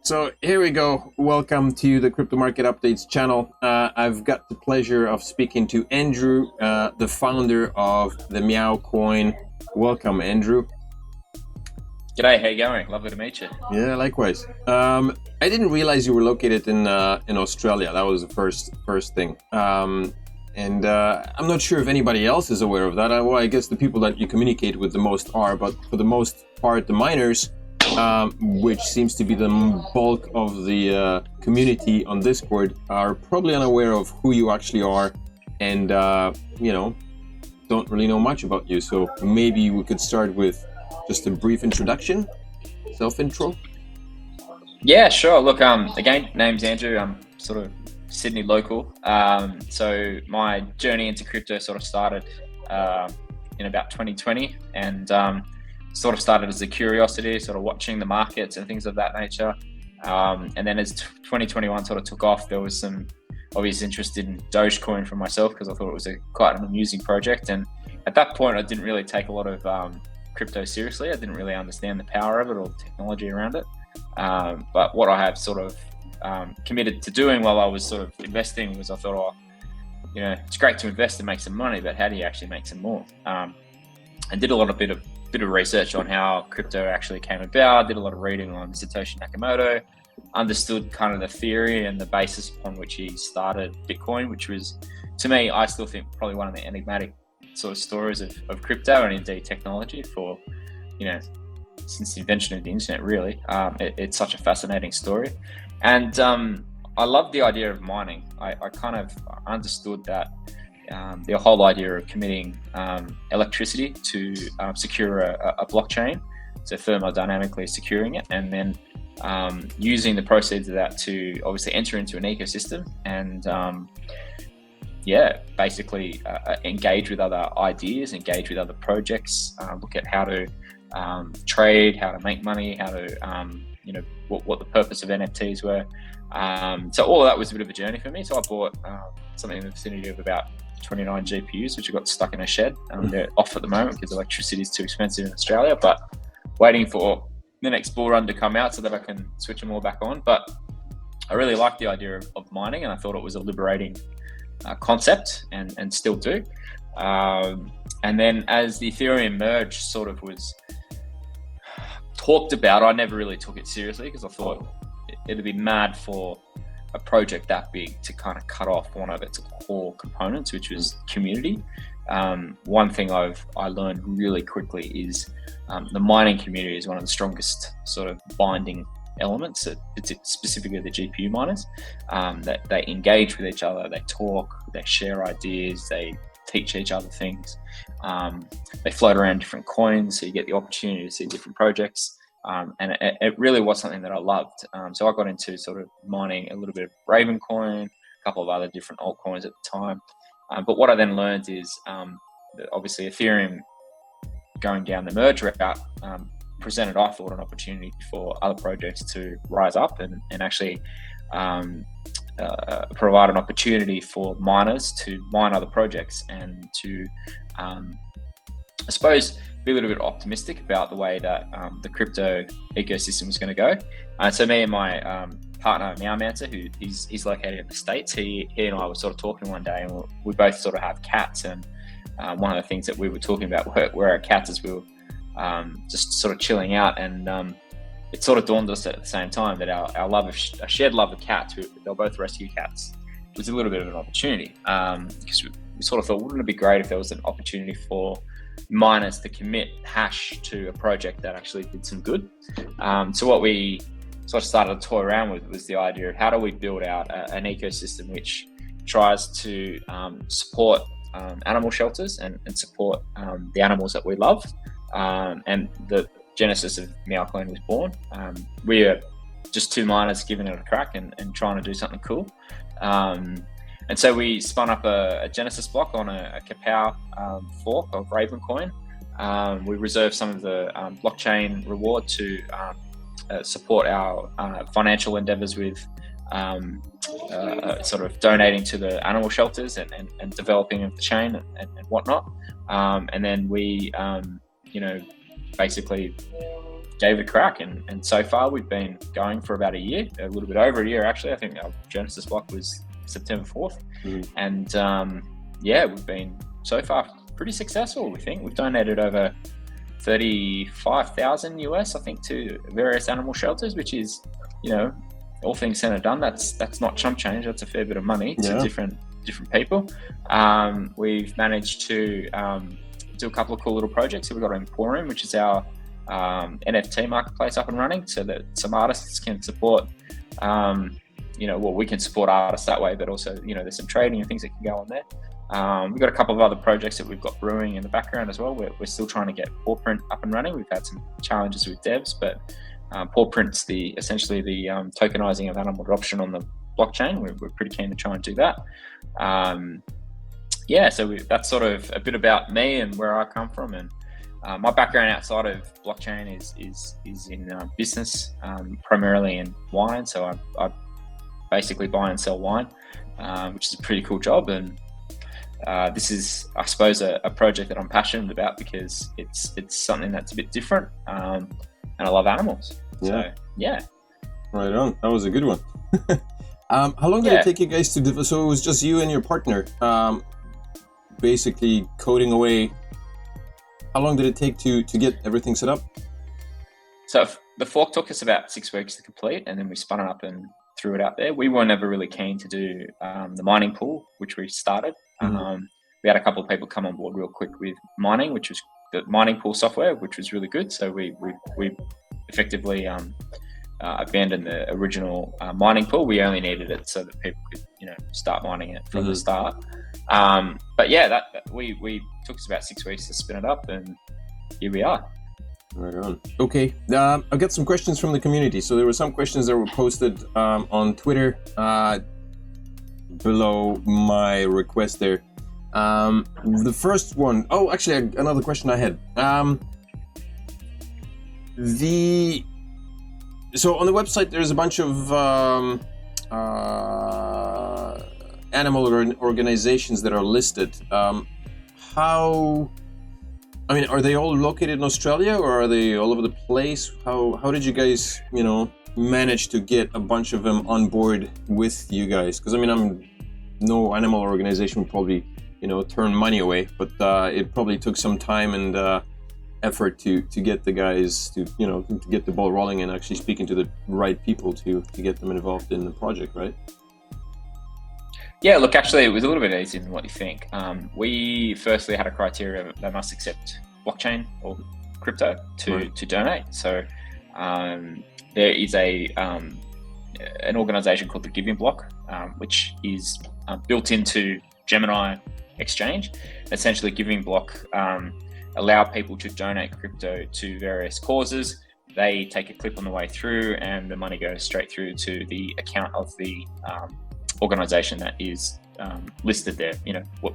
So here we go. Welcome to the Crypto Market Updates channel. I've got the pleasure of speaking to Andrew, the founder of the Meow Coin. Welcome, Andrew. G'day, how you going? Lovely to meet you. Yeah, likewise. I didn't realize you were located in Australia. That was the first thing. And I'm not sure if anybody else is aware of that. Well, I guess the people that you communicate with the most are, but for the most part, the miners, which seems to be the bulk of the community on Discord, are probably unaware of who you actually are and, don't really know much about you. So maybe we could start with just a brief introduction, self-intro. Yeah, sure. Look, again, name's Andrew. I'm sort of Sydney local. So my journey into crypto sort of started in about 2020 and sort of started as a curiosity, sort of watching the markets and things of that nature. And then as 2021 sort of took off, there was some obvious interest in Dogecoin for myself because I thought it was quite an amusing project. And at that point, I didn't really take a lot of crypto seriously. I didn't really understand the power of it or the technology around it. But what I have sort of committed to doing while I was sort of investing was I thought, it's great to invest and make some money, but how do you actually make some more? I did a bit of research on how crypto actually came about. I did a lot of reading on Satoshi Nakamoto, understood kind of the theory and the basis upon which he started Bitcoin, which was, to me, I still think probably one of the enigmatic sort of stories of crypto and indeed technology for, since the invention of the internet, really. It's such a fascinating story. And I love the idea of mining. I kind of understood that the whole idea of committing electricity to secure a blockchain, so thermodynamically securing it, and then using the proceeds of that to obviously enter into an ecosystem and basically engage with other ideas, engage with other projects, look at how to trade, how to make money, how to what the purpose of NFTs were. So all of that was a bit of a journey for me. So I bought something in the vicinity of about 29 GPUs, which I got stuck in a shed. They're off at the moment because electricity is too expensive in Australia, but waiting for the next bull run to come out so that I can switch them all back on. But I really liked the idea of mining, and I thought it was a liberating concept and still do. And then as the Ethereum merge sort of was talked about, I never really took it seriously because I thought it'd be mad for a project that big to kind of cut off one of its core components, which was community. One thing I learned really quickly is the mining community is one of the strongest sort of binding elements, specifically the GPU miners, that they engage with each other, they talk, they share ideas, they teach each other things. They float around different coins, so you get the opportunity to see different projects. And it really was something that I loved. So I got into sort of mining a little bit of Ravencoin, a couple of other different altcoins at the time. But what I then learned is that obviously Ethereum going down the merge route presented, I thought, an opportunity for other projects to rise up and actually provide an opportunity for miners to mine other projects and to, I suppose, be a little bit optimistic about the way that the crypto ecosystem was going to go. So me and my partner, Meowmancer, who he's located in the States, he and I were sort of talking one day, and we both sort of have cats. And one of the things that we were talking about were our cats as we were just sort of chilling out. And it sort of dawned on us at the same time that our shared love of cats, they were both rescue cats, was a little bit of an opportunity. Because we sort of thought, wouldn't it be great if there was an opportunity for miners to commit hash to a project that actually did some good. So what we sort of started to toy around with was the idea of how do we build out an ecosystem which tries to support animal shelters and support the animals that we love. And the genesis of Meow Coin was born. We are just two miners giving it a crack and trying to do something cool. And so we spun up a Genesis block on a Kapow fork of Ravencoin. We reserved some of the blockchain reward to support our financial endeavors with sort of donating to the animal shelters and developing of the chain and whatnot. And then we, basically gave it a crack. And so far we've been going for about a year, a little bit over a year actually. I think our Genesis block was September 4th. And we've been so far pretty successful. We think we've donated over 35,000 US, I think, to various animal shelters, which is, all things said and done, that's not chump change. That's a fair bit of money to different people. We've managed to do a couple of cool little projects. So we've got an Emporium, which is our NFT marketplace up and running, so that some artists can support. We can support artists that way, but also, there's some trading and things that can go on there. We've got a couple of other projects that we've got brewing in the background as well. We're still trying to get PawPrint up and running. We've had some challenges with devs, but PawPrint's essentially the tokenizing of animal adoption on the blockchain. We're pretty keen to try and do that. So that's sort of a bit about me and where I come from. And my background outside of blockchain is in business, primarily in wine. So I basically buy and sell wine, which is a pretty cool job. And this is, I suppose, a project that I'm passionate about because it's something that's a bit different, and I love animals. Yeah. So, yeah. Right on. That was a good one. How long did it take you guys to develop? So it was just you and your partner, basically coding away. How long did it take to get everything set up? So the fork took us about 6 weeks to complete, and then we spun it up and threw it out there. We were never really keen to do the mining pool, which we started. We had a couple of people come on board real quick with mining, which was the mining pool software, which was really good. So we effectively abandoned the original mining pool. We only needed it so that people could, start mining it from the start. But yeah, that we took us about 6 weeks to spin it up, and here we are. Right on. Okay, I've got some questions from the community. So there were some questions that were posted on Twitter below my request there. The first one, actually, another question I had. So on the website, there's a bunch of animal organizations that are listed. Are they all located in Australia, or are they all over the place? How did you guys, manage to get a bunch of them on board with you guys? Because no animal organization would probably, turn money away, but it probably took some time and effort to get the guys to get the ball rolling and actually speaking to the right people to get them involved in the project, right? Yeah, look, actually, it was a little bit easier than what you think. We firstly had a criteria they must accept blockchain or crypto to donate. So there is an organization called the Giving Block, which is built into Gemini Exchange. Essentially, Giving Block allow people to donate crypto to various causes. They take a clip on the way through, and the money goes straight through to the account of the organization that is listed there,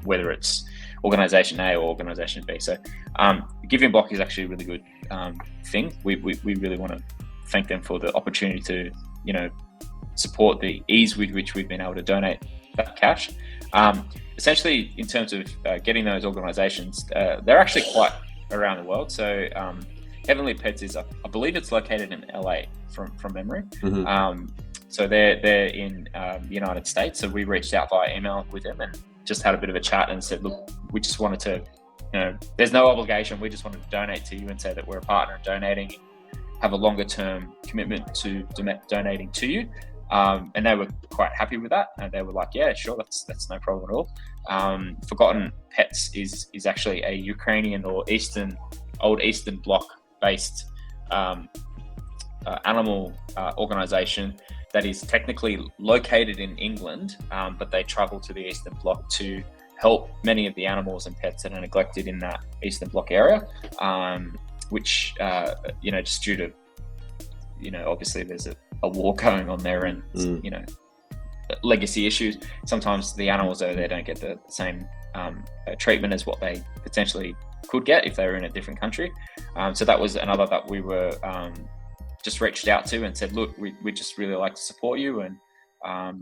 whether it's organization A or organization B. So Giving Block is actually a really good thing. We really want to thank them for the opportunity to support the ease with which we've been able to donate that cash. Essentially, in terms of getting those organizations, they're actually quite around the world. So Heavenly Pets is, I believe it's located in LA from memory. So they're in the United States. So we reached out via email with them and just had a bit of a chat and said, look, we just wanted to, there's no obligation. We just wanted to donate to you and say that we're a partner in donating, have a longer term commitment to donating to you. And they were quite happy with that. And they were like, yeah, sure, that's no problem at all. Forgotten Pets is actually a Ukrainian or old Eastern Bloc based animal organization that is technically located in England, but they travel to the Eastern Bloc to help many of the animals and pets that are neglected in that Eastern Bloc area, which, just due to, obviously there's a war going on there and, legacy issues. Sometimes the animals over there don't get the same treatment as what they potentially could get if they were in a different country. So that was another that we were just reached out to and said, look, we just really like to support you and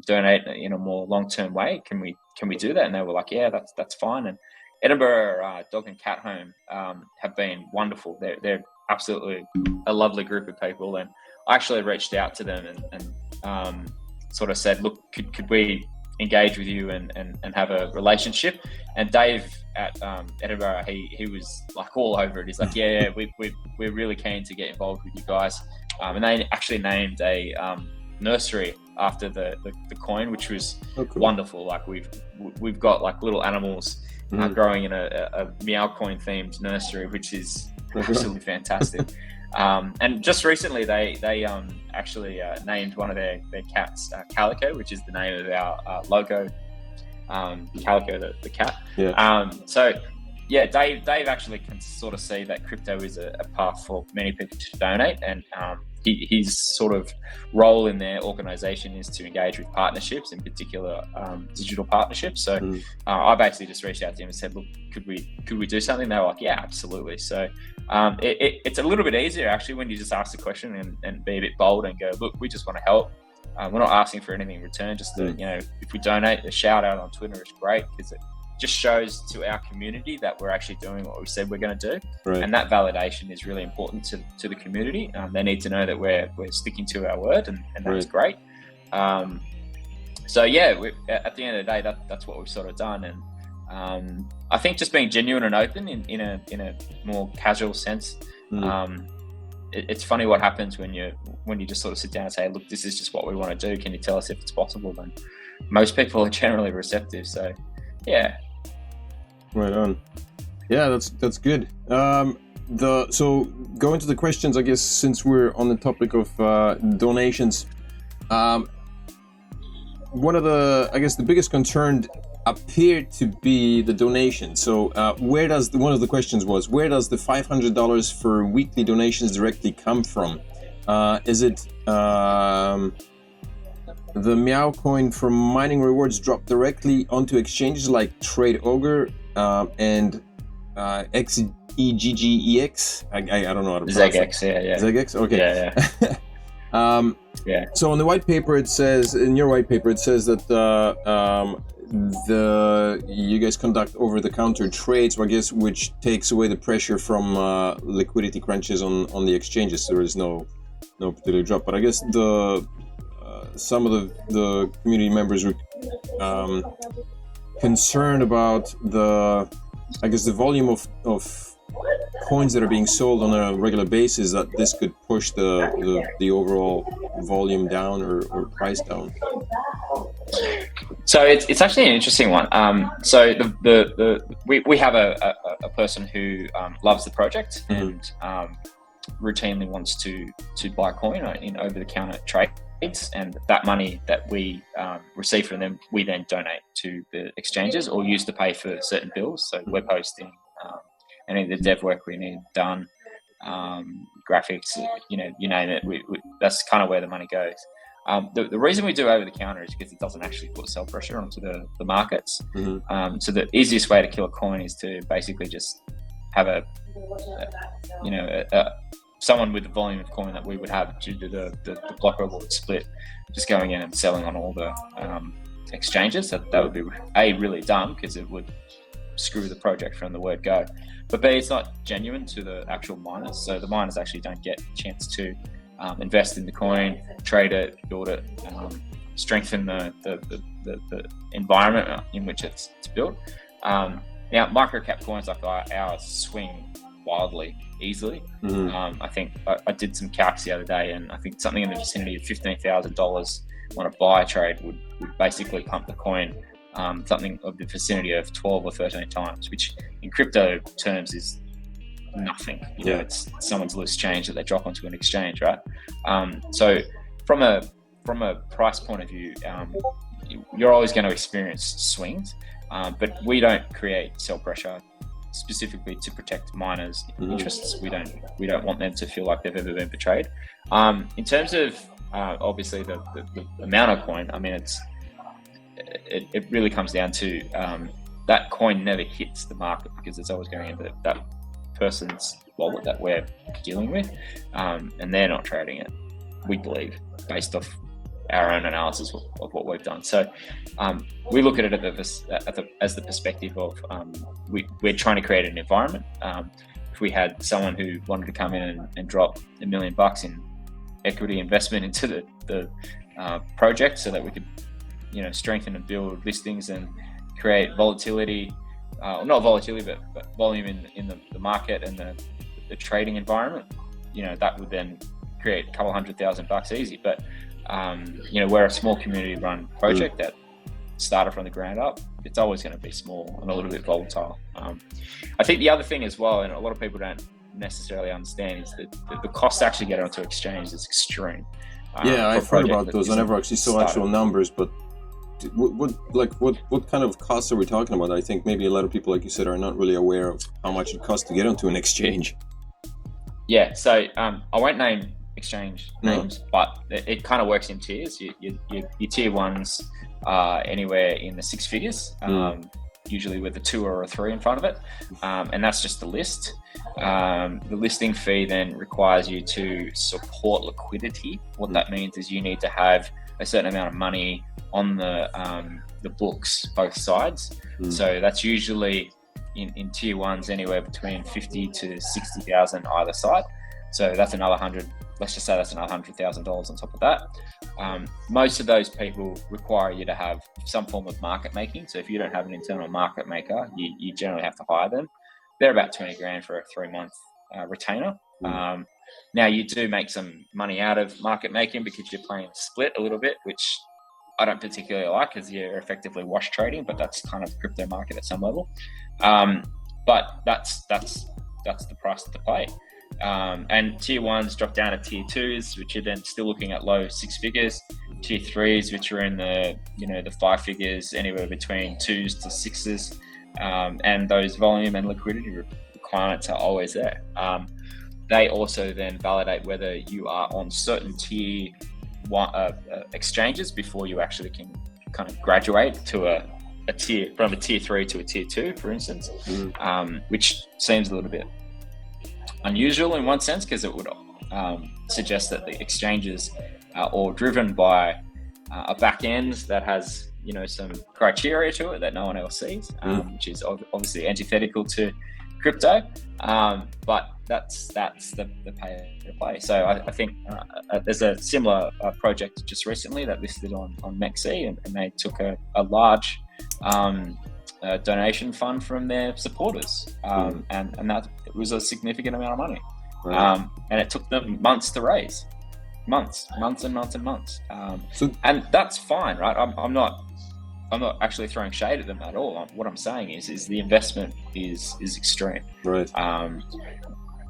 donate in a more long-term way. Can we do that? And they were like, yeah, that's fine. And Edinburgh Dog and Cat Home have been wonderful. They're absolutely a lovely group of people, and I actually reached out to them and sort of said, look, could we engage with you and have a relationship? And Dave at Edinburgh, he was like all over it. He's like, yeah, we're really keen to get involved with you guys. And they actually named a nursery after the coin, which was wonderful. Like we've got like little animals growing in a Meow Coin themed nursery, which is absolutely fantastic. And just recently they actually named one of their cats Calico, which is the name of our logo. Calico, the cat. So yeah, Dave actually can sort of see that crypto is a path for many people to donate, and his sort of role in their organization is to engage with partnerships, in particular digital partnerships. So I basically just reached out to him and said, look, could we do something? They were like, yeah, absolutely. So it's a little bit easier actually when you just ask the question and be a bit bold and go, look, we just want to help. We're not asking for anything in return. Just to, if we donate, a shout out on Twitter is great, because it just shows to our community that we're actually doing what we said we're going to do. Right. And that validation is really important to the community. They need to know that we're sticking to our word, and that's great. So yeah, at the end of the day, that's what we've sort of done. And I think just being genuine and open in a more casual sense. It's funny what happens when you just sort of sit down and say, look, this is just what we want to do. Can you tell us if it's possible? And most people are generally receptive. So yeah. Right on. Yeah, that's good. So going to the questions, I guess, since we're on the topic of donations, one of the biggest concern appeared to be the donation. So one of the questions was, where does the $500 for weekly donations directly come from? Is it the Meow Coin from mining rewards dropped directly onto exchanges like Trade Ogre and XEGGEX? I don't know how to pronounce it. ZEGX, yeah. ZEGX? Okay. Yeah. Yeah. So on the white paper, in your white paper, it says that you guys conduct over-the-counter trades, I guess, which takes away the pressure from liquidity crunches on the exchanges. So there is no particular drop. But I guess some of the community members were concerned about the volume of coins that are being sold on a regular basis, that this could push the overall volume down or price down. So it's actually an interesting one. So we have a person who loves the project and routinely wants to buy coin in over-the-counter trades, and that money that we receive from them, we then donate to the exchanges or use to pay for certain bills, so web hosting, any of the dev work we need done, graphics, you name it. That's kind of where the money goes. The reason we do over the counter is because it doesn't actually put sell pressure onto the markets. So the easiest way to kill a coin is to basically just have someone with the volume of coin that we would have due to the block reward split, just going in and selling on all the exchanges. That would be really dumb, because it would screw the project from the word go. But B, it's not genuine to the actual miners. So the miners actually don't get a chance to invest in the coin, trade it, build it, strengthen the environment in which it's built. Now, microcap coins like ours swing wildly, easily. I think I did some calcs the other day, and I think something in the vicinity of $15,000 on a buy trade would basically pump the coin something of the vicinity of 12 or 13 times, which in crypto terms is nothing. It's someone's loose change that they drop onto an exchange, right? So from a price point of view, you're always going to experience swings, but we don't create sell pressure specifically to protect miners' interests. We don't want them to feel like they've ever been betrayed. In terms of obviously the amount of coin, I mean, it really comes down to that coin never hits the market, because it's always going into that person's wallet that we're dealing with, and they're not trading it, we believe, based off our own analysis of what we've done. So we look at it as the perspective of we're trying to create an environment. If we had someone who wanted to come in and drop $1 million in equity investment into the project, so that we could, strengthen and build listings and create volatility, not volatility, but volume in the market and the trading environment, that would then create a couple $100,000 easy. But we're a small community-run project that started from the ground up. It's always going to be small and a little bit volatile. I think the other thing as well, and a lot of people don't necessarily understand, is that the cost to actually get onto exchange is extreme. I've heard about those. I never actually saw actual numbers, but what kind of costs are we talking about? I think maybe a lot of people, like you said, are not really aware of how much it costs to get onto an exchange. Yeah, so I won't name exchange names, but it kind of works in tiers. Your tier ones are anywhere in the six figures, usually with a 2 or a 3 in front of it, and that's just the list. The listing fee then requires you to support liquidity. What that means is you need to have a certain amount of money on the books, both sides. So that's usually in tier ones anywhere between 50 to 60,000 either side. So that's another 100. Let's just say that's another $100,000 on top of that. Most of those people require you to have some form of market making. So if you don't have an internal market maker, you generally have to hire them. They're about 20 grand for a 3-month retainer. Now you do make some money out of market making because you're playing split a little bit, which I don't particularly like, because you're effectively wash trading, but that's kind of crypto market at some level. But that's the price to pay. And tier ones drop down to tier twos, which are then still looking at low 6 figures. Tier threes, which are in the the 5 figures, anywhere between 2s to 6s. And those volume and liquidity requirements are always there. They also then validate whether you are on certain tier one exchanges before you actually can kind of graduate to a tier, from a tier 3 to a tier 2, for instance, which seems a little bit unusual in one sense, because it would suggest that the exchanges are all driven by a back end that has some criteria to it that no one else sees, which is obviously antithetical to crypto, but that's the pay to play. So I think there's a similar project just recently that listed on MEXC, and they took a large donation fund from their supporters, and that was a significant amount of money, and it took them months to raise, months and months. And that's fine, right? I'm not actually throwing shade at them at all. What I'm saying is the investment is extreme, right?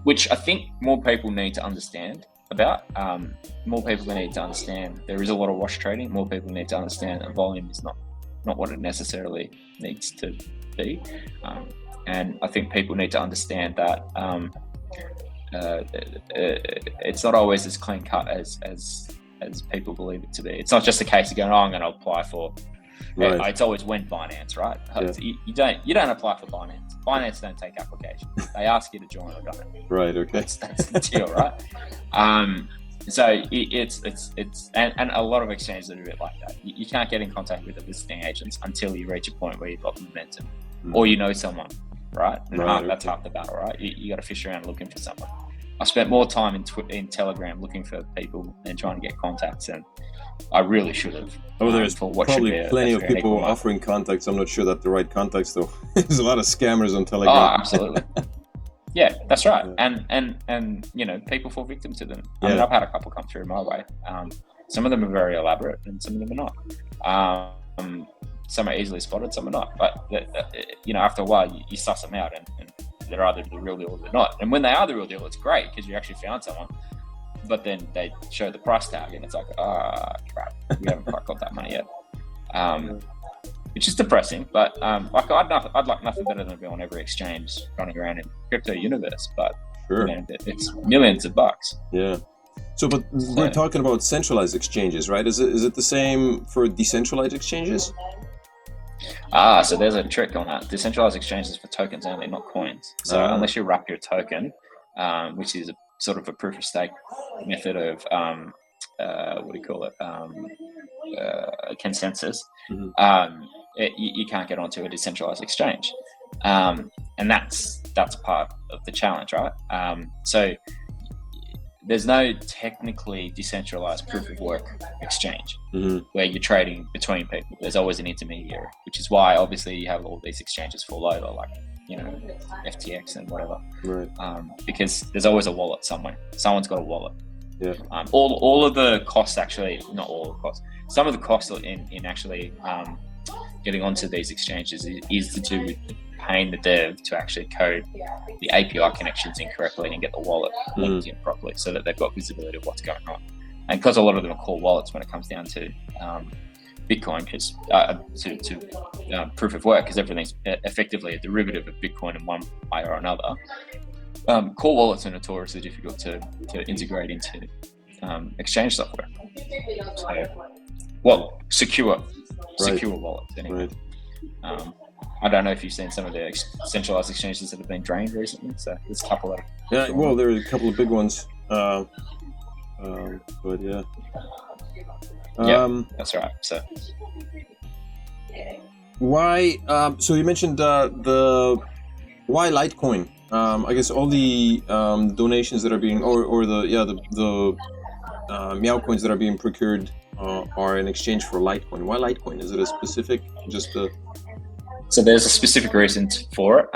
Which I think more people need to understand about. More people need to understand there is a lot of wash trading. More people need to understand that volume is not what it necessarily needs to be. And I think people need to understand that it's not always as clean cut as people believe it to be. It's not just a case of going, I'm going to apply for. Right. It's always when Binance, right? Yeah. You don't apply for Binance. Binance don't take applications. They ask you to join or don't. Right. Okay. That's the deal, right? So it's and a lot of exchanges are a bit like that. You can't get in contact with the listing agents until you reach a point where you've got momentum, or someone, right? And that's half the battle, right? You got to fish around looking for someone. I spent more time in Telegram looking for people and trying to get contacts, and I really should have. There's probably plenty of people offering contacts. I'm not sure that the right contacts, though. There's a lot of scammers on Telegram. Oh, absolutely. Yeah, that's right. Yeah. And people fall victim to them. I mean, I've had a couple come through my way. Some of them are very elaborate, and some of them are not. Some are easily spotted, some are not. But after a while, you suss them out, and they're either the real deal or they're not. And when they are the real deal, it's great because you actually found someone. But then they show the price tag, and it's like, crap, we haven't quite got that money yet, which is depressing. But I'd like nothing better than to be on every exchange running around in crypto universe. But sure. It's millions of bucks. Yeah. So, but we're talking about centralized exchanges, right? Is it the same for decentralized exchanges? So there's a trick on that. Decentralized exchanges for tokens only, not coins. So unless you wrap your token, which is sort of a proof of stake method of consensus, Mm-hmm. you can't get onto a decentralized exchange, and that's part of the challenge, right? So there's no technically decentralized proof of work exchange where you're trading between people. There's always an intermediary, which is why obviously you have all these exchanges fall over, like, you know, FTX and whatever, Right. because there's always a wallet somewhere. Someone's got a wallet. Yeah. All of the costs, actually, not all of the costs, some of the costs in actually getting onto these exchanges is to do with paying the dev to actually code the API connections incorrectly and get the wallet linked in properly so that they've got visibility of what's going on. And because a lot of them are core wallets when it comes down to Bitcoin, because to proof of work, because everything's effectively a derivative of Bitcoin in one way or another. Core wallets are notoriously difficult to integrate into exchange software. So, secure wallets anyway. Right. I don't know if you've seen some of the centralized exchanges that have been drained recently. So there's a couple of well, there are a couple of big ones. But yeah. Yeah, that's right. So why? So you mentioned why Litecoin? I guess all the donations that are being, or the Meow coins that are being procured are in exchange for Litecoin. Why Litecoin? Is it a specific, So there's a specific reason for it.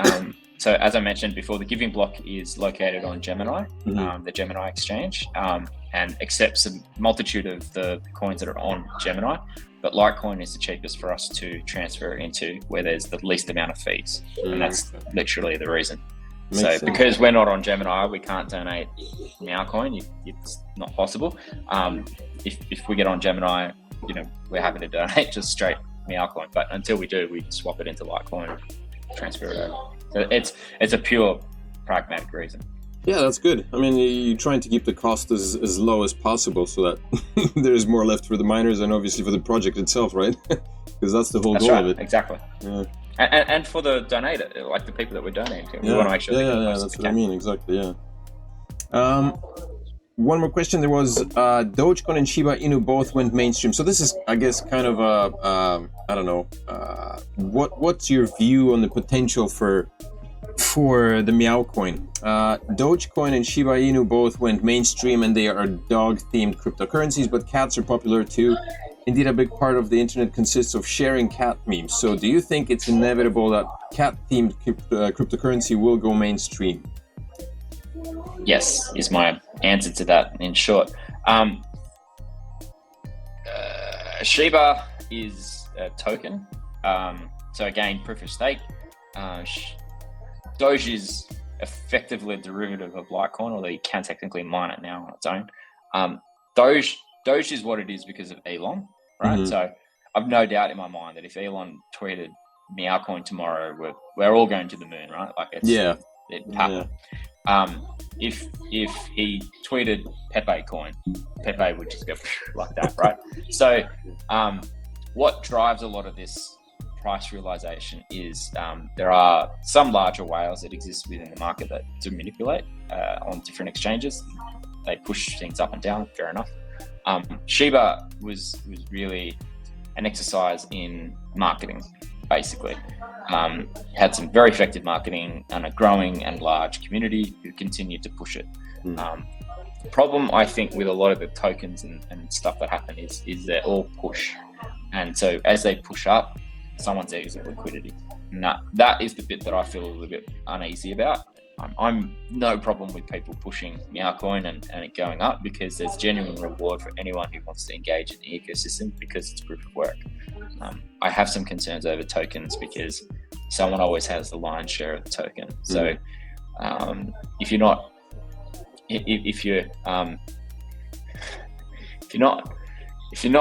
So as I mentioned before, the giving block is located on Gemini, the Gemini exchange, and accepts a multitude of the coins that are on Gemini. But Litecoin is the cheapest for us to transfer into, where there's the least amount of fees. And that's literally the reason. Makes sense. Because we're not on Gemini, we can't donate Meow Coin. It's not possible. If we get on Gemini, we're happy to donate just straight Meow Coin. But until we do, we swap it into Litecoin and transfer it over. So it's a pure pragmatic reason. Yeah, that's good. I mean, you're trying to keep the cost as low as possible so that there's more left for the miners and obviously for the project itself, right? Because that's the whole goal of it. Exactly. Yeah. And for the donator, like the people that we're donating to, we want to make sure. Yeah, that's what I mean. Exactly. Yeah. One more question. There was Dogecoin and Shiba Inu both went mainstream. So this is, I guess, kind of I don't know. What's your view on the potential for the Meow Coin? Dogecoin and Shiba Inu both went mainstream, and they are dog-themed cryptocurrencies. But cats are popular too. Indeed, a big part of the internet consists of sharing cat memes. So do you think it's inevitable that cat-themed cryptocurrency will go mainstream? Yes, is my answer to that in short. Shiba is a token. So again, proof of stake. Doge is effectively a derivative of Litecoin, although you can technically mine it now on its own. Doge is what it is because of Elon, right? So I've no doubt in my mind that if Elon tweeted Meow Coin tomorrow, we're all going to the moon, right? Like it happened. If he tweeted Pepe Coin, Pepe would just go like that, right? So what drives a lot of this price realization is there are some larger whales that exist within the market that do manipulate on different exchanges. They push things up and down, fair enough. Shiba was really an exercise in marketing, basically. Had some very effective marketing and a growing and large community who continued to push it. The problem, I think, with a lot of the tokens and stuff that happen is they're all push. And so as they push up, someone's exit liquidity. And that is the bit that I feel a little bit uneasy about. I'm no problem with people pushing Meow Coin and it going up, because there's genuine reward for anyone who wants to engage in the ecosystem because it's proof of work. I have some concerns over tokens because someone always has the lion's share of the token. So if you're not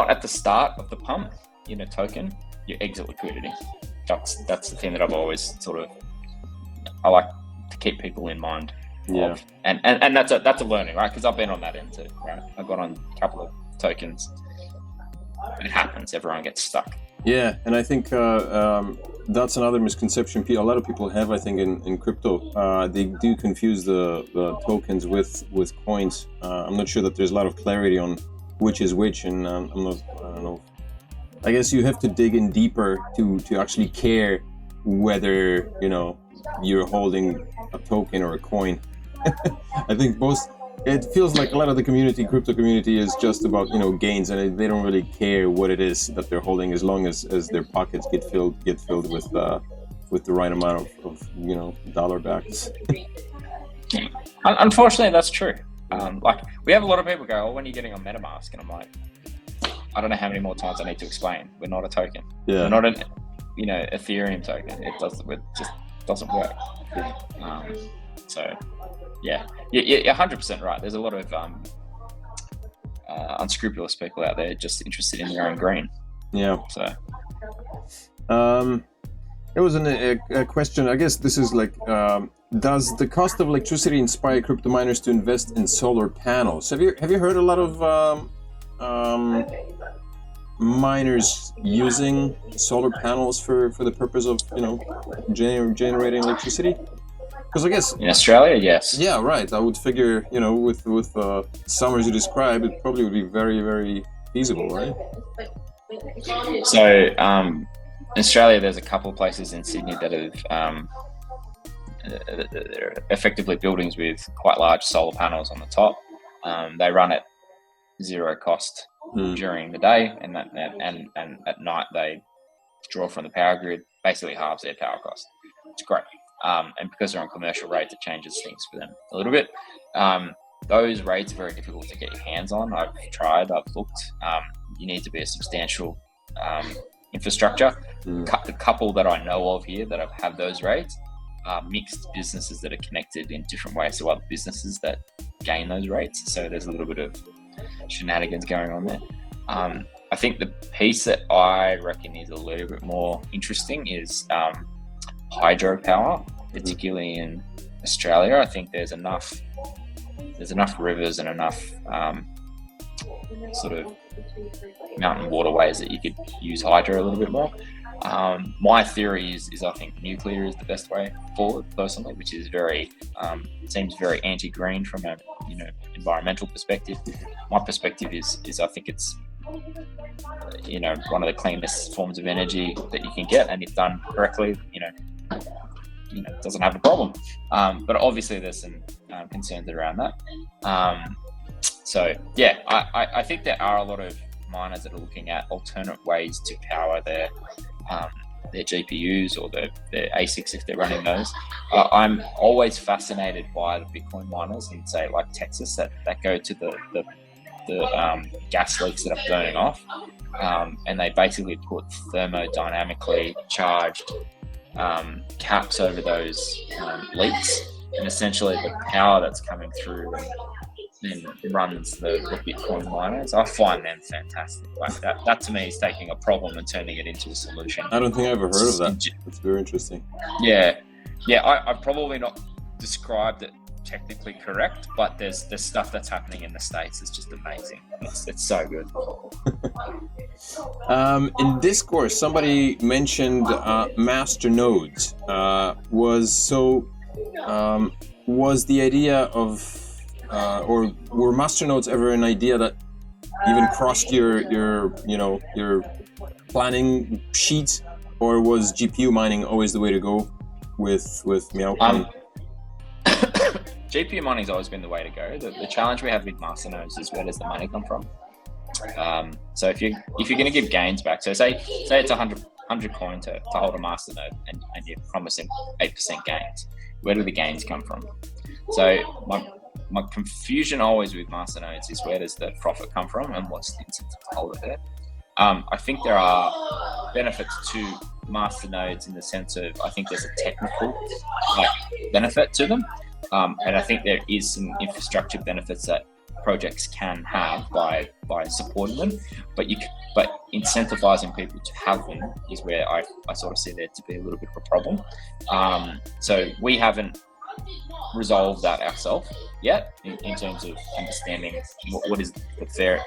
at the start of the pump in a token, your exit liquidity. That's the thing that I've always I like to keep people in mind. Yeah. And that's a learning, right? Because I've been on that end too, right? I've got on a couple of tokens. It happens. Everyone gets stuck. Yeah, and I think that's another misconception a lot of people have, I think, in crypto. They do confuse the tokens with coins. I'm not sure that there's a lot of clarity on which is which, and I don't know I guess you have to dig in deeper to actually care whether, you know, you're holding a token or a coin. I think it feels like a lot of the crypto community is just about, you know, gains, and they don't really care what it is that they're holding, as long as their pockets get filled with the right amount of you know, dollar backs. Unfortunately, that's true. Like, we have a lot of people go, "Oh, when are you getting on MetaMask?" And I'm like, I don't know how many more times I need to explain. We're not a token. Yeah. We're not an, you know, Ethereum token. It just doesn't work. So, yeah, you're 100% right. There's a lot of unscrupulous people out there just interested in their own green. Yeah. So, there was a question. I guess this is like, does the cost of electricity inspire crypto miners to invest in solar panels? Have you heard a lot of miners using solar panels for the purpose of, you know, generating electricity? Because I guess in Australia, yes. Yeah, right. I would figure, you know, with summers you described, it probably would be very, very feasible, right? So, in Australia, there's a couple of places in Sydney that have they're effectively buildings with quite large solar panels on the top. They run at zero cost during the day, and at night they draw from the power grid, basically halves their power cost. It's great. And because they're on commercial rates, it changes things for them a little bit. Those rates are very difficult to get your hands on. I've tried, I've looked. You need to be a substantial infrastructure. The couple that I know of here that have those rates are mixed businesses that are connected in different ways to other businesses that gain those rates. So there's a little bit of shenanigans going on there. I think the piece that I reckon is a little bit more interesting is hydropower, particularly in Australia. I think there's enough rivers and enough sort of mountain waterways that you could use hydro a little bit more. My theory is I think nuclear is the best way forward, personally, which is seems very anti-green from a, you know, environmental perspective. My perspective is I think it's, you know, one of the cleanest forms of energy that you can get, and if done correctly, you know, it doesn't have a problem. But obviously there's some concerns around that. So yeah, I think there are a lot of miners that are looking at alternate ways to power their GPUs or their ASICs if they're running those. I'm always fascinated by the Bitcoin miners in, say, like Texas, that go to the gas leaks that are burning off, and they basically put thermodynamically charged caps over those leaks, and essentially the power that's coming through then runs the Bitcoin miners. I find them fantastic. Like that to me is taking a problem and turning it into a solution. I don't think I've ever heard of that. It's very interesting. Yeah. I've probably not described it technically correct, but there's stuff that's happening in the States. It's just amazing. It's so good. In Discord, somebody mentioned Masternodes. Was the idea of or were Masternodes ever an idea that even crossed your planning sheet, or was GPU mining always the way to go with Meow Coin? GPU mining's always been the way to go. The challenge we have with Masternodes is, where does the money come from? So if you're going to give gains back, so say it's 100 coin to hold a Masternode, and you're promising 8% gains, where do the gains come from? So my confusion always with Masternodes is, where does the profit come from, and what's the incentive to hold it there? I think there are benefits to Masternodes in the sense of, I think there's a technical benefit to them, and I think there is some infrastructure benefits that projects can have by supporting them, but incentivizing people to have them is where I sort of see there to be a little bit of a problem. So we haven't resolved that ourselves yet in terms of understanding what is the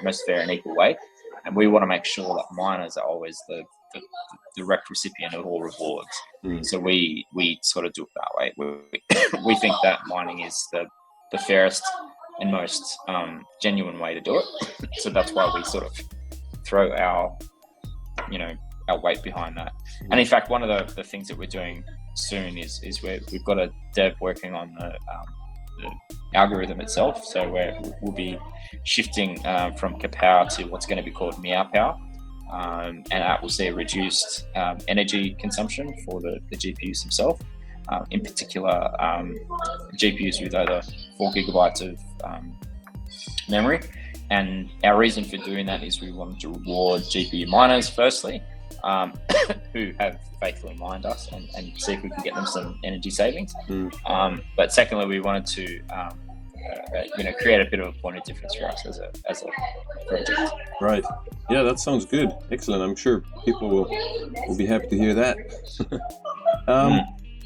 most fair and equal way, and we want to make sure that miners are always the direct recipient of all rewards. So we sort of do it that way. We think that mining is the fairest and most genuine way to do it. So that's why we sort of throw our our weight behind that. And in fact, one of the things that we're doing soon is we've got a dev working on the algorithm itself. So we'll be shifting from Kapow to what's going to be called Meow Power. And that will see a reduced energy consumption for the GPUs themselves. In particular, GPUs with over 4 gigabytes of memory. And our reason for doing that is we wanted to reward GPU miners firstly, who have faithfully mined us, and see if we can get them some energy savings. But secondly, we wanted to create a bit of a point of difference for us as a project. Right. Yeah, that sounds good. Excellent. I'm sure people will be happy to hear that.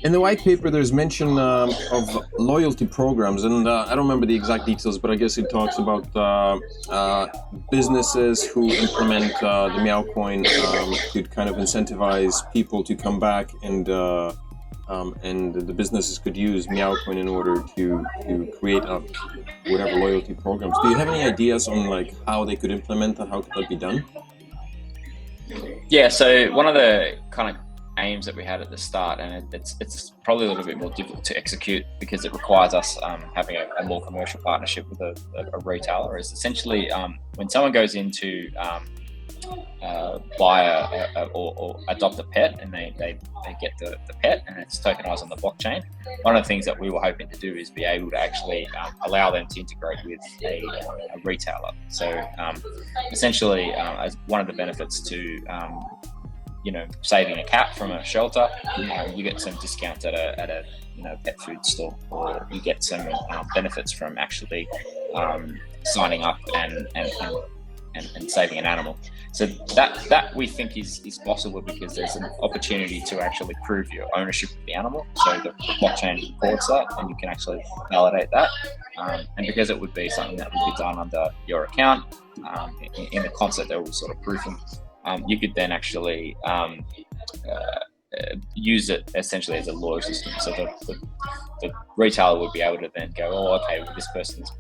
In the white paper, there's mention of loyalty programs, and I don't remember the exact details, but I guess it talks about businesses who implement the Meow Coin could kind of incentivize people to come back, and the businesses could use Meow Coin in order to create whatever loyalty programs. Do you have any ideas on like how they could implement that? How could that be done? Yeah, so one of the kind of aims that we had at the start, and it's probably a little bit more difficult to execute because it requires us having a more commercial partnership with a retailer, is essentially when someone goes in to buy or adopt a pet, and they get the pet and it's tokenized on the blockchain. One of the things that we were hoping to do is be able to actually allow them to integrate with a retailer. So essentially, as one of the benefits to saving a cat from a shelter, you get some discounts at a pet food store, or you get some benefits from actually signing up and saving an animal. So that we think is possible because there's an opportunity to actually prove your ownership of the animal. So the blockchain records that, and you can actually validate that. And because it would be something that would be done under your account, in the concept that we're sort of proofing, you could then actually use it essentially as a loyalty system. So the retailer would be able to then go, oh, okay, well, this person's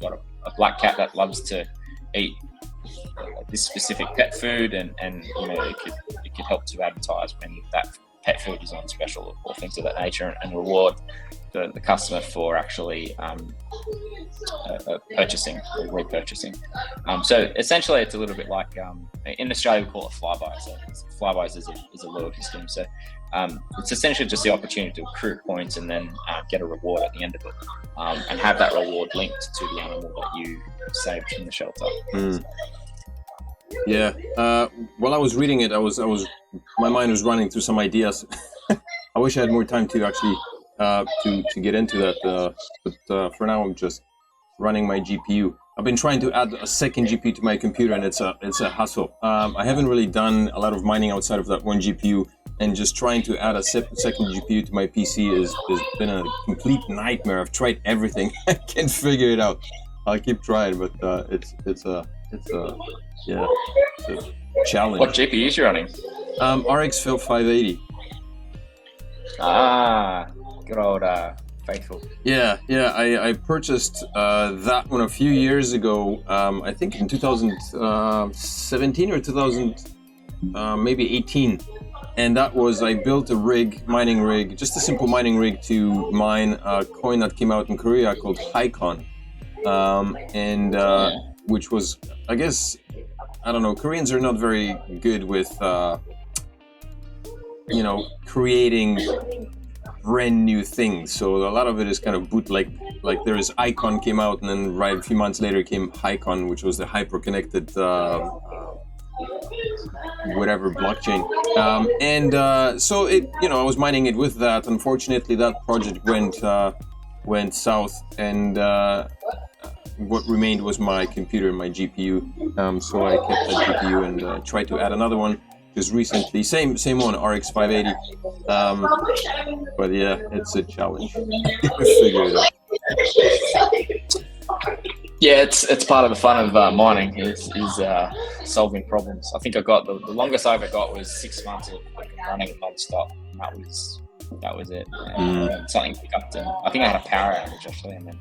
got a black cat that loves to eat this specific pet food, and it could help to advertise when that pet food is on special or things of that nature, and reward the customer for actually purchasing or repurchasing. So essentially, it's a little bit like in Australia we call it flybuys. So flybuys is a loyalty scheme. So it's essentially just the opportunity to accrue points and then get a reward at the end of it, and have that reward linked to the animal that you saved from the shelter. Yeah. While I was reading it, my mind was running through some ideas. I wish I had more time to actually to get into that, but for now I'm just running my GPU. I've been trying to add a second GPU to my computer, and it's a hassle. I haven't really done a lot of mining outside of that one GPU, and just trying to add a second GPU to my PC has been a complete nightmare. I've tried everything. I can't figure it out. I'll keep trying, but it's a challenge. What GPU is you running? RX 580. Good old faithful. Yeah. I purchased that one a few years ago. I think in 2017 or 2018, and that was, I built a mining rig, just a simple mining rig to mine a coin that came out in Korea called altcoin, which was, I guess, I don't know, Koreans are not very good with creating brand new things. So a lot of it is kind of bootleg. Like there is Icon came out, and then right a few months later came Icon, which was the hyper-connected whatever blockchain. So it, I was mining it with that. Unfortunately, that project went south, and what remained was my computer and my GPU. So I kept that GPU and tried to add another one just recently. Same one, RX 580. But yeah, it's a challenge. Figure it out. Yeah, it's part of the fun of mining is solving problems. I think I got the longest I ever got was 6 months of running non-stop. And that was it. Something picked up. I think I had a power outage actually, and then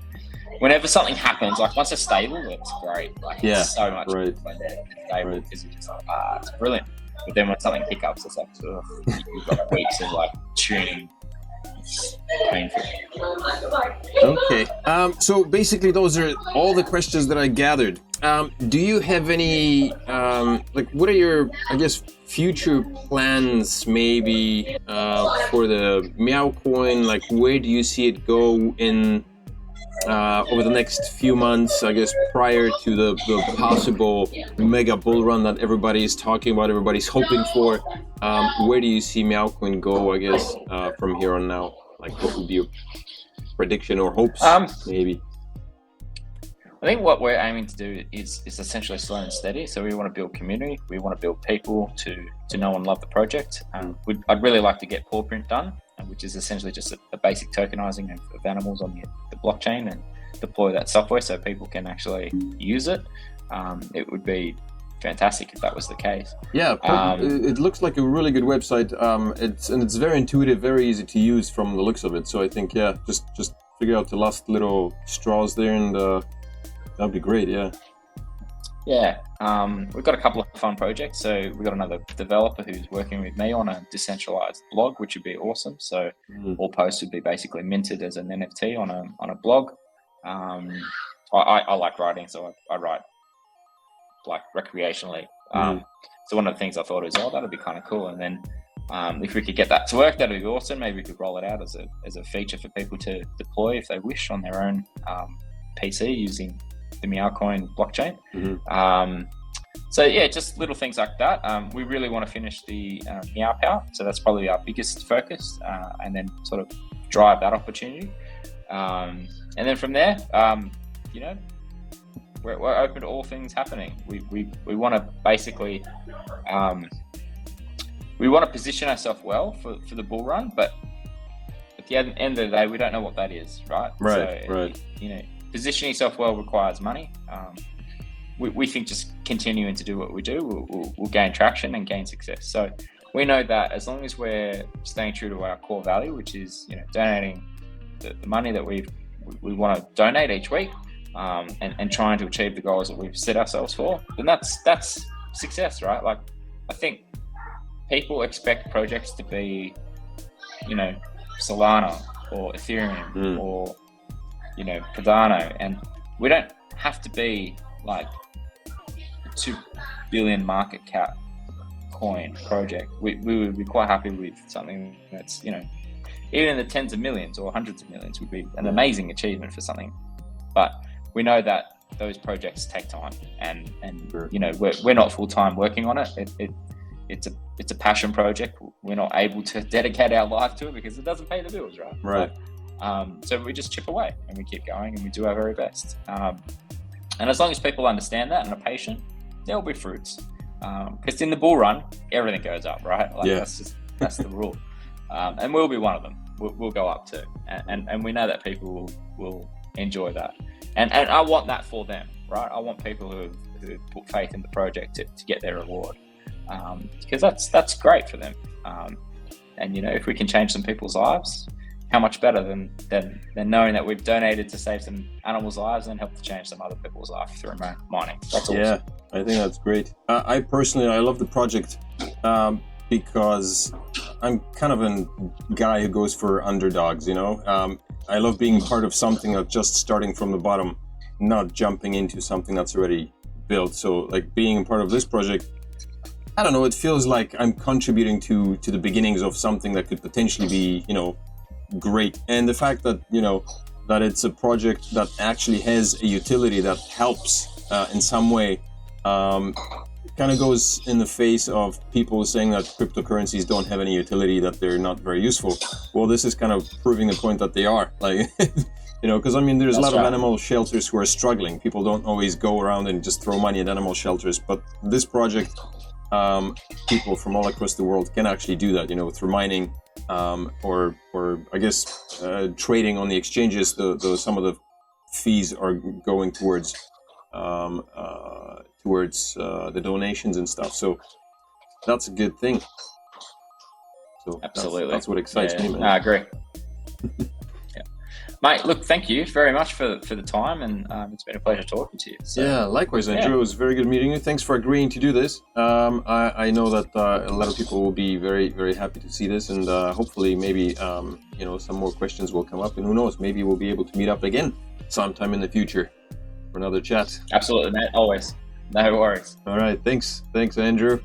whenever something happens, like once it's stable, it's great. Like it's so much right. when they're stable because it's just like it's brilliant. But then when something hiccups, it's like, you've got weeks of like tuning. It's painful. Okay. So basically, those are all the questions that I gathered. Do you have any, like, what are your, I guess, future plans maybe for the Meow Coin? Like, where do you see it go in over the next few months, I guess, prior to the possible mega bull run that everybody is talking about, everybody's hoping for? Where do you see Meow Coin go, I guess, from here on now? Like, what would be your prediction or hopes, maybe? I think what we're aiming to do is essentially slow and steady. So we want to build community. We want to build people to know and love the project. I'd really like to get paw print done, which is essentially just a basic tokenizing of animals on the blockchain, and deploy that software so people can actually use it. It would be fantastic if that was the case. Yeah, it looks like a really good website. It's very intuitive, very easy to use from the looks of it. So I think, yeah, just figure out the last little straws there, and that'd be great. Yeah. Yeah, we've got a couple of fun projects. So we've got another developer who's working with me on a decentralized blog, which would be awesome. So all posts would be basically minted as an NFT on a blog. I like writing, so I write like recreationally. So one of the things I thought is, that'd be kind of cool. And then if we could get that to work, that'd be awesome. Maybe we could roll it out as a feature for people to deploy if they wish on their own PC using the Meow Coin blockchain. So yeah, just little things like that. We really want to finish the Meow Power, so that's probably our biggest focus, and then sort of drive that opportunity. And then from there, we're open to all things happening. We want to basically we want to position ourselves well for the bull run, but at the end of the day, we don't know what that is, right? Right. Positioning yourself well requires money. We think just continuing to do what we do, we'll gain traction and gain success. So we know that as long as we're staying true to our core value, which is donating the money that we want to donate each week, and trying to achieve the goals that we've set ourselves for, then that's success, right? Like, I think people expect projects to be, Solana or Ethereum or Cardano, and we don't have to be like a 2 billion market cap coin project. We would be quite happy with something that's even in the tens of millions or hundreds of millions would be an amazing achievement for something. But we know that those projects take time, and we're not full-time working on it. It's a passion project. We're not able to dedicate our life to it because it doesn't pay the bills, right? Right. So we just chip away and we keep going and we do our very best. And as long as people understand that and are patient, there'll be fruits. Because in the bull run, everything goes up, right? That's the rule. And we'll be one of them. We'll go up too. And we know that people will enjoy that. And I want that for them, right? I want people who put faith in the project to get their reward. Because that's great for them. And if we can change some people's lives, how much better than knowing that we've donated to save some animals' lives and help to change some other people's lives through mining. That's awesome. Yeah, I think that's great. I personally love the project because I'm kind of a guy who goes for underdogs, I love being part of something that's just starting from the bottom, not jumping into something that's already built. So like being a part of this project, I don't know, it feels like I'm contributing to the beginnings of something that could potentially be, great. And the fact that that it's a project that actually has a utility that helps in some way kind of goes in the face of people saying that cryptocurrencies don't have any utility, that they're not very useful. Well, this is kind of proving the point that they are, like because there's a lot of animal shelters who are struggling. People don't always go around and just throw money at animal shelters, but this project, people from all across the world can actually do that, through mining, or I guess trading on the exchanges. Some of the fees are going towards the donations and stuff. So that's a good thing. So absolutely, that's what excites me, man. I agree. Yeah, Mate, look, thank you very much for the time, and it's been a pleasure talking to you. So, Yeah, likewise, Andrew. It was very good meeting you. Thanks for agreeing to do this. I know that a lot of people will be very, very happy to see this, and hopefully maybe some more questions will come up, and who knows, maybe we'll be able to meet up again sometime in the future for another chat. Absolutely, mate. Always. No worries. All right. Thanks, Andrew.